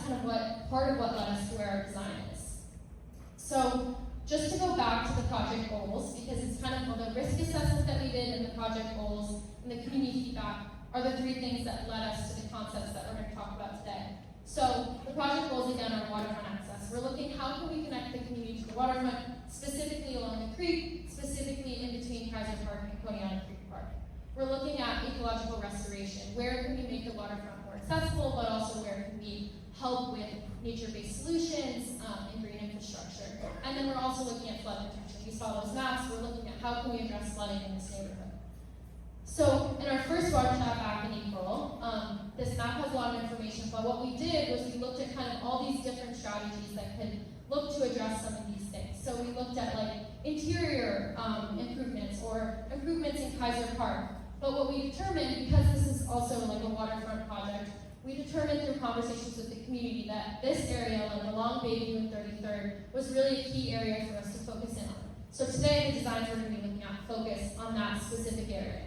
kind of part of what led us to where our design is. So just to go back to the project goals, because it's kind of the risk assessment that we did and the project goals and the community feedback are the three things that led us to the concepts that we're going to talk about today. So the project goals, again, are waterfront access. We're looking how can we connect the community to the waterfront, specifically along the creek, specifically in between Kaiser Park and Coney Park. We're looking at ecological restoration. Where can we make the waterfront more accessible, but also where can we help with nature-based solutions and green infrastructure. And then we're also looking at flood protection. We saw those maps. We're looking at how can we address flooding in this neighborhood. So in our first water chat back in April, this map has a lot of information, but what we did was we looked at kind of all these different strategies that could look to address some of these things. So we looked at like interior improvements or improvements in Kaiser Park. But what we determined, because this is also like a waterfront project, we determined through conversations with the community that this area, like along Bayview and 33rd, was really a key area for us to focus in on. So today, the designs we're going to be looking at focus on that specific area.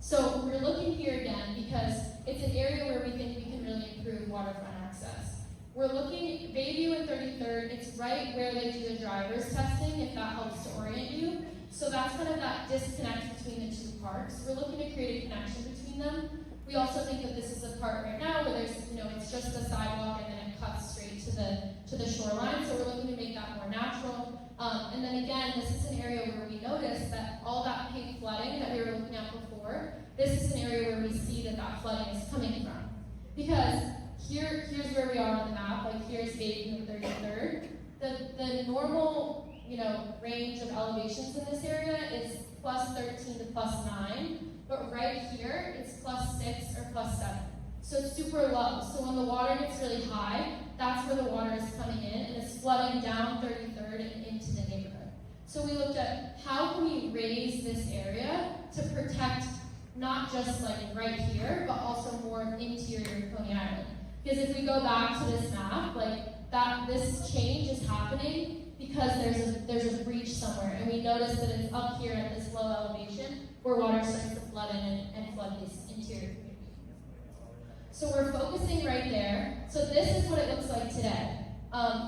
So we're looking here again because it's an area where we think we can really improve waterfront access. We're looking at Bayview and 33rd. It's right where they do the driver's testing, if that helps to orient you. So that's kind of that disconnect between the two parks. We're looking to create a connection between them. We also think that this is a part right now where there's, it's just a sidewalk and then it cuts straight to the shoreline. So we're looking to make that more natural. And then again, this is an area where we noticed that all that pink flooding that we were looking at before, this is an area where we see that flooding is coming from. Because here's where we are on the map. Like here's Bayview and 33rd. The normal range of elevations in this area is plus 13 to plus 9. But right here, it's plus 6 or plus 7. So it's super low. So when the water gets really high, that's where the water is coming in, and it's flooding down 33rd and into the neighborhood. So we looked at how can we raise this area to protect not just like right here, but also more interior Coney Island. Because if we go back to this map, this change is happening because there's a breach somewhere, and we notice that it's up here at this low elevation where water starts to flood in and flood this interior community. So we're focusing right there. So this is what it looks like today.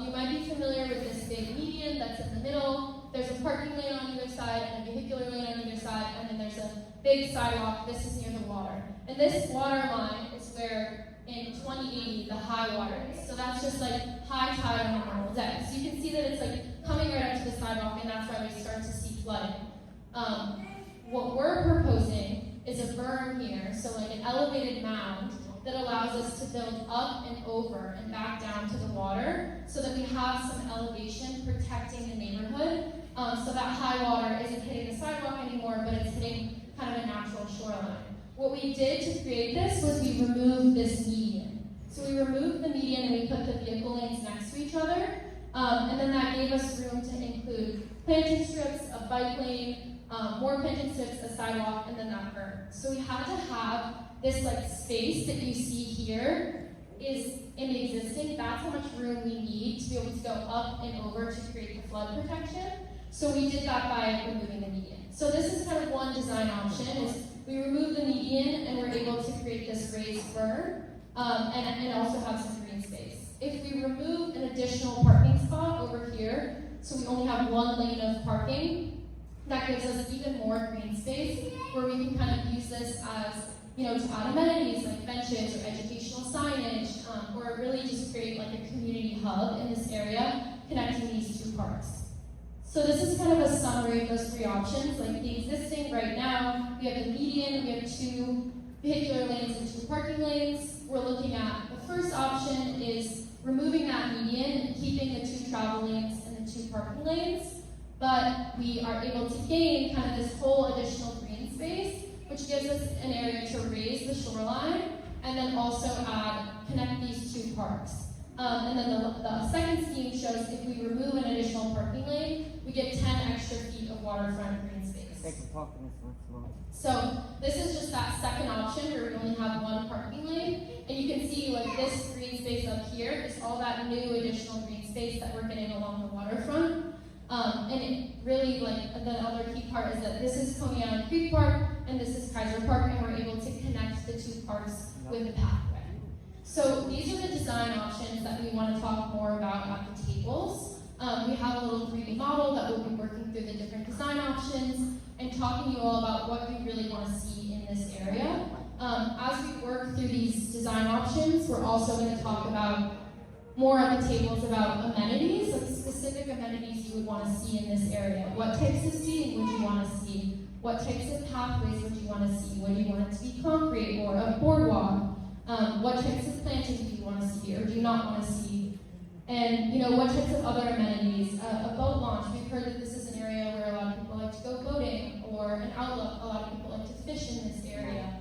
You might be familiar with this big median that's in the middle. There's a parking lane on either side and a vehicular lane on either side, and then there's a big sidewalk. This is near the water. And this water line is where in 2080 the high water is. So that's just like high tide on a normal day. So you can see that it's like coming right up to the sidewalk, and that's why we start to see flooding. What we're proposing is a berm here, so like an elevated mound that allows us to build up and over and back down to the water so that we have some elevation protecting the neighborhood so that high water isn't hitting the sidewalk anymore, but it's hitting kind of a natural shoreline. What we did to create this was we removed this median. So we removed the median and we put the vehicle lanes next to each other, and then that gave us room to include planting strips, a bike lane, more planting strips, a sidewalk, and then that berm. So we had to have this like space that you see here is in the existing. That's how much room we need to be able to go up and over to create the flood protection. So we did that by removing the median. So this is kind of one design option, is we remove the median and we're able to create this raised berm and also have some green space. If we remove an additional parking spot over here, so we only have one lane of parking, that gives us even more green space where we can kind of use this as, to add amenities like benches or educational signage, or really just create like a community hub in this area connecting these two parks. So this is kind of a summary of those three options. Like the existing right now, we have the median, we have 2 vehicular lanes and 2 parking lanes. We're looking at the first option is removing that median and keeping the 2 travel lanes and the 2 parking lanes. But we are able to gain kind of this whole additional green space, which gives us an area to raise the shoreline and then also connect these 2 parks. And then the second scheme shows if we remove an additional parking lane, we get 10 extra feet of waterfront green space. So this is just that second option where we only have 1 parking lane. And you can see like this green space up here is all that new additional green space that we're getting along the waterfront. And it really, the other key part is that this is Coney Island Creek Park, and this is Kaiser Park, and we're able to connect the 2 parks with the pathway. So these are the design options that we more about at the tables. We have a little 3D model that we'll be working through the different design options and talking to you all about what you really want to see in this area. As we work through these design options, we're also going to talk about more at the tables about amenities, like specific amenities you would want to see in this area. What types of seating would you want to see? What types of pathways would you want to see? Would you want it to be concrete or a boardwalk? What types of plantings do you want to see or do you not want to see? And what types of other amenities? A boat launch. We've heard that this is an area where a lot of people like to go boating, or an outlook. A lot of people like to fish in this area.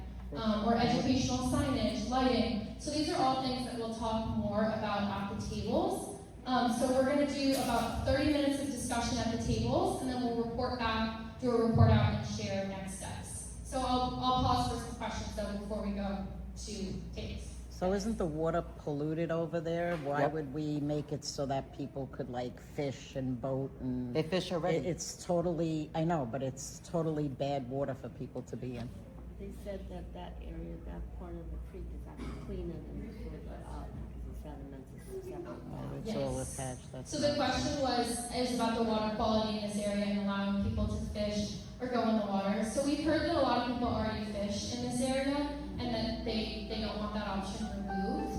Or educational signage, lighting. So these are all things that we'll talk more about at the tables. So we're going to do about 30 minutes of discussion at the tables, and then we'll report back, do a report out, and share next steps. So I'll pause for some questions though before we go to tables. So isn't the water polluted over there? Why would we make it so that people could like fish and boat and... They fish already. It's totally, I know, but it's totally bad water for people to be in. They said that area, that part of the creek is actually cleaner than before the sediments is separate. It's all attached. That's So the question is about the water quality in this area and allowing people to fish or go in the water. So we've heard that a lot of people already fish in this area and that they don't want that option removed.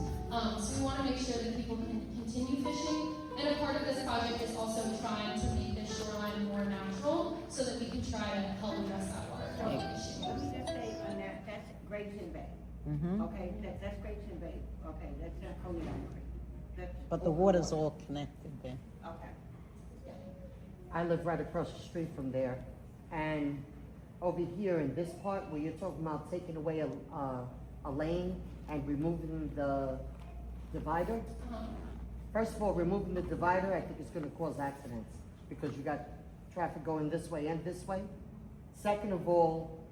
So we want to make sure that people can continue fishing. And a part of this project is also trying to make the shoreline more natural so that we can try to help address that water quality issue. Let me just say on that, that's Grayson Bay. Mm-hmm. Okay, that's Grayson Bay. Okay, that's not Coney Creek. That's But the water's all connected there. Okay. I live right across the street from there, and over here in this part where you're talking about taking away a lane and removing the divider. First of all, removing the divider, I think it's going to cause accidents because you got traffic going this way and this way. Second of all,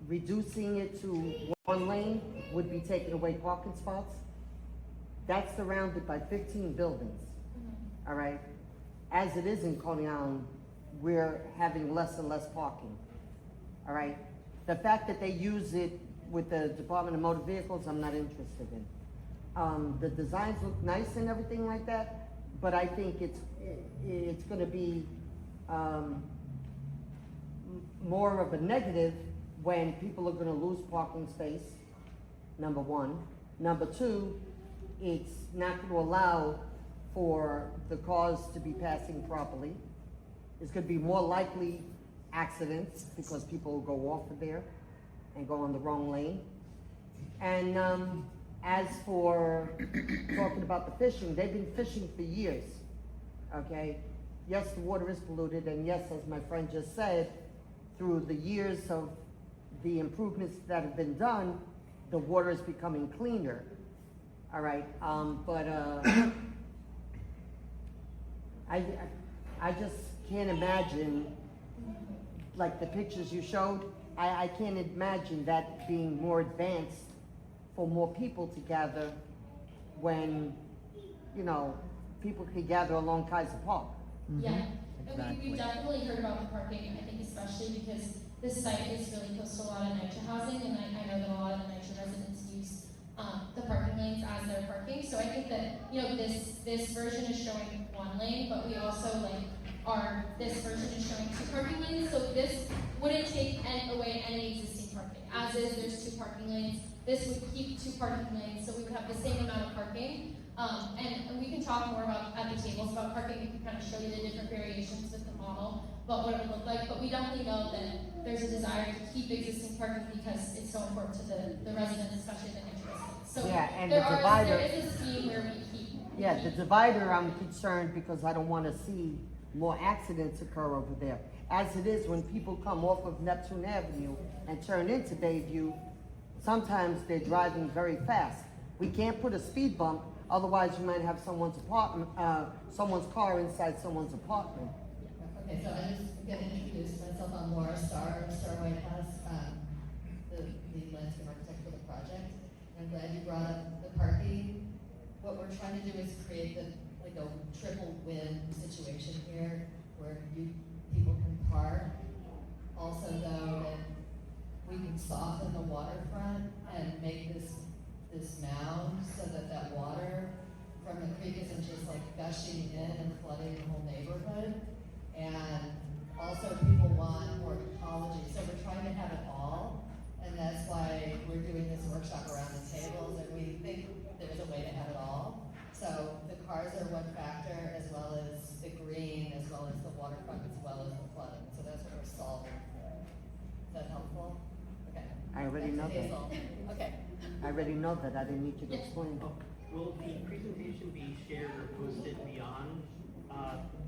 reducing it to one lane would be taking away parking spots. That's surrounded by 15 buildings, all right? As it is in Coney Island, we're having less and less parking, all right? The fact that they use it with the Department of Motor Vehicles, I'm not interested in. The designs look nice and everything like that, but I think it's gonna be more of a negative when people are gonna lose parking space, number one. Number two, it's not gonna allow for the cars to be passing properly. It's gonna be more likely accidents because people will go off of there and go on the wrong lane. And as for talking about the fishing, they've been fishing for years, okay? Yes, the water is polluted, and yes, as my friend just said, through the years of the improvements that have been done, the water is becoming cleaner, all right? I just can't imagine, like the pictures you showed, I can't imagine that being more advanced for more people to gather when, people could gather along Kaiser Park. Yeah, Exactly. and we've definitely heard about the parking, I think especially because this site is really close to a lot of NYCHA housing, and I know that a lot of the NYCHA residents use the parking lanes as their parking. So I think that, this version is showing one lane, but we also this version is showing two parking lanes, so this wouldn't take away any existing parking. As is, there's two parking lanes. This would keep two parking lanes, so we would have the same amount of parking. And we can talk more about at the tables about parking. We can kind of show you the different variations with the model, but what it would look like. But we definitely know that there's a desire to keep existing parking because it's so important to the residents, especially the NYCHA residents. So Yeah, and there the divider. is a scheme where we keep. Yeah, the divider, I'm concerned because I don't want to see more accidents occur over there. As it is, when people come off of Neptune Avenue and turn into Bayview, sometimes they're driving very fast. We can't put a speed bump, otherwise you might have someone's car inside someone's apartment. Okay, so I'm just going to introduce myself. I'm Laura Starr Whitehouse, the landscape architect for the project. I'm glad you brought up the parking. What we're trying to do is create a triple win situation here, where people can park. Also, though, that we can soften the waterfront and make this mound so that water from the creek isn't rushing in and flooding the whole neighborhood. And also people want more ecology, so we're trying to have it all. And that's why we're doing this workshop around the tables, and we think there's a way to have it all. So the cars are one factor, as well as the green, as well as the waterfront, as well as the flooding. So that's what we're solving for. Is that helpful? Okay. I already know that. Hazel. Okay. I already know that, I didn't need you to Yes. explain. Will the presentation be shared or posted beyond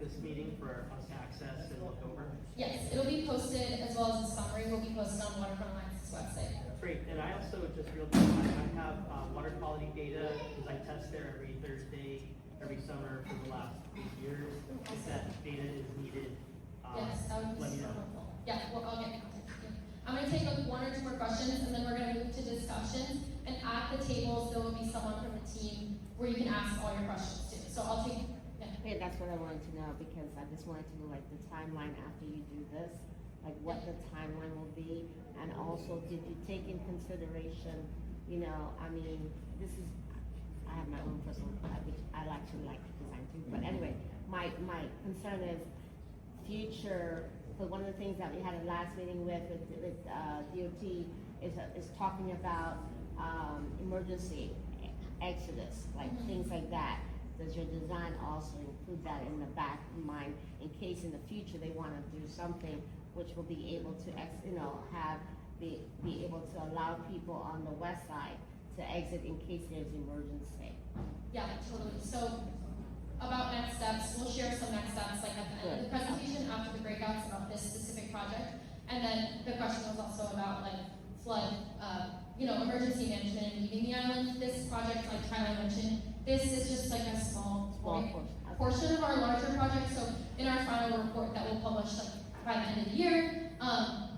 this meeting for us to access and look over? Yes, it'll be posted, as well as the summary will be posted on Waterfront Alliance's website. Great, and I also, just real quick, I have water quality data, because I test there every Thursday, every summer for the last 3 years. If that data is needed, Yes, that would let be me super know. helpful. Yeah, well, I'll get in contact with you. I'm gonna take like 1 or 2 more questions, and then we're gonna move to discussion. And at the tables, there will be someone from the team where you can ask all your questions too. So I'll take, yeah. Yeah, that's what I wanted to know, because I just wanted to know, like, the timeline after you do this, like, what the timeline will be, and also, did you take in consideration, you know, I mean, this is, I have my own personal, which I actually like design too, but anyway, my concern is future, so one of the things that we had a last meeting with DOT is talking about, emergency exodus, like things like that. Does your design also include that in the back of mind, in case in the future they wanna do something which will be able to, be able to allow people on the west side to exit in case there's emergency? Yeah, totally. So about next steps, we'll share some next steps like at the end of the presentation after the breakouts about this specific project. And then the question was also about like flood, emergency management and leaving the island. This project, like Tyler mentioned, this is just like a small portion of our larger project. So in our final report that we'll publish like by the end of the year,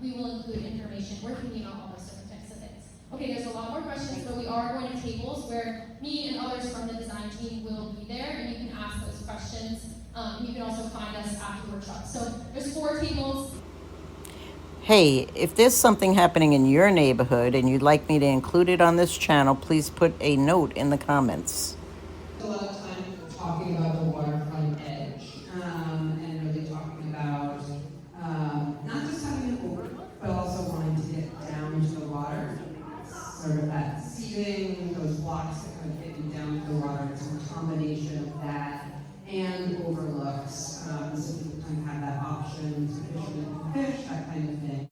we will include information. We're thinking about all those different types of things. Okay, there's a lot more questions, but we are going to tables where me and others from the design team will be there, and you can ask those questions. You can also find us after the workshop. So there's 4 tables. Hey, if there's something happening in your neighborhood and you'd like me to include it on this channel, please put a note in the comments.